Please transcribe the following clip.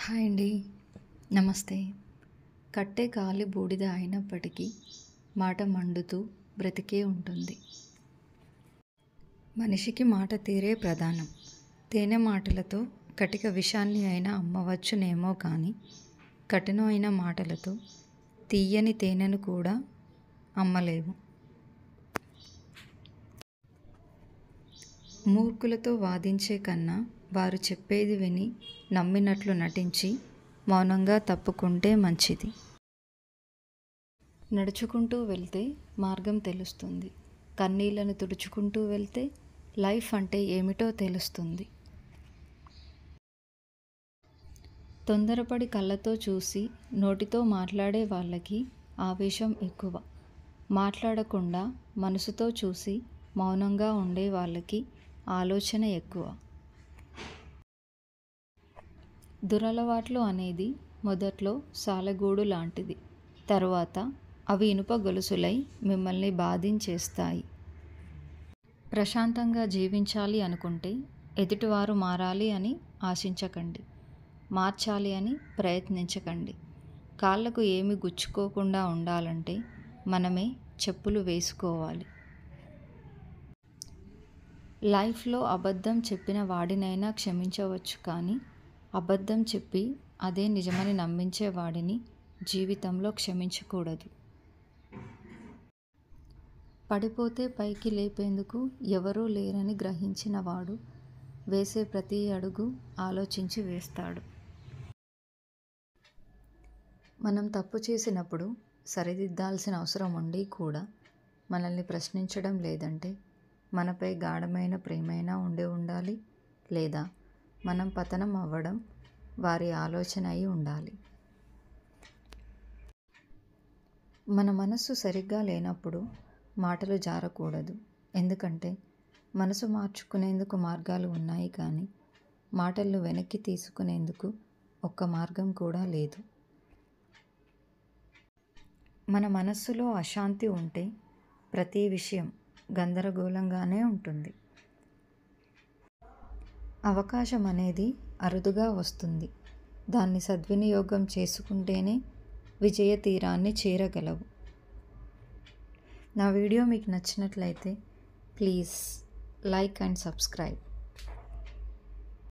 Hi అండి. నమస్తే. కట్టె కాలి బూడిద అయినప్పటికీ మాట మండుతూ బ్రతికే ఉంటుంది. మనిషికి మాట తీరే ప్రధానం. తేనె మాటలతో కటిక విషాన్ని అయినా అమ్మవచ్చునేమో కానీ కఠినమైన మాటలతో తీయని తేనెను కూడా అమ్మలేము. మూర్ఖులతో వాదించే కన్నా వారు చెప్పేది విని నమ్మినట్లు నటించి మౌనంగా తప్పుకుంటే మంచిది. నడుచుకుంటూ వెళ్తే మార్గం తెలుస్తుంది. కన్నీళ్లను తుడుచుకుంటూ వెళ్తే లైఫ్ అంటే ఏమిటో తెలుస్తుంది. తొందరపడి కళ్ళతో చూసి నోటితో మాట్లాడే వాళ్ళకి ఆవేశం ఎక్కువ. మాట్లాడకుండా మనసుతో చూసి మౌనంగా ఉండే వాళ్ళకి ఆలోచన ఎక్కువ. దురలవాట్లు అనేది మొదట్లో సాలెగూడు లాంటిది. తరువాత అవి ఇనుప గొలుసులై మిమ్మల్ని బాధించేస్తాయి. ప్రశాంతంగా జీవించాలి అనుకుంటే ఎదుటివారు మారాలి అని ఆశించకండి. మార్చాలి అని ప్రయత్నించకండి. కాళ్ళకు ఏమి గుచ్చుకోకుండా ఉండాలంటే మనమే చెప్పులు వేసుకోవాలి. లైఫ్లో అబద్ధం చెప్పిన వాడినైనా క్షమించవచ్చు కానీ అబద్ధం చెప్పి అదే నిజమని నమ్మించే వాడిని జీవితంలో క్షమించకూడదు. పడిపోతే పైకి లేపేందుకు ఎవరూ లేరని గ్రహించిన వాడు వేసే ప్రతి అడుగు ఆలోచించి వేస్తాడు. మనం తప్పు చేసినప్పుడు సరిదిద్దాల్సిన అవసరం ఉండి కూడా మనల్ని ప్రశ్నించడం లేదంటే మనపై గాఢమైన ప్రేమైనా ఉండి ఉండాలి, లేదా మనం పతనం అవ్వడం వారి ఆలోచన అయి ఉండాలి. మన మనస్సు సరిగ్గా లేనప్పుడు మాటలు జారకూడదు. ఎందుకంటే మనసు మార్చుకునేందుకు మార్గాలు ఉన్నాయి కానీ మాటలను వెనక్కి తీసుకునేందుకు ఒక్క మార్గం కూడా లేదు. మన మనస్సులో అశాంతి ఉంటే ప్రతి విషయం గందరగోళంగానే ఉంటుంది. అవకాశం అనేది అరుదుగా వస్తుంది. దాన్ని సద్వినియోగం చేసుకుంటేనే విజయ తీరాన్ని చేరగలవు. నా వీడియో మీకు నచ్చినట్లయితే ప్లీజ్ లైక్ అండ్ సబ్స్క్రైబ్.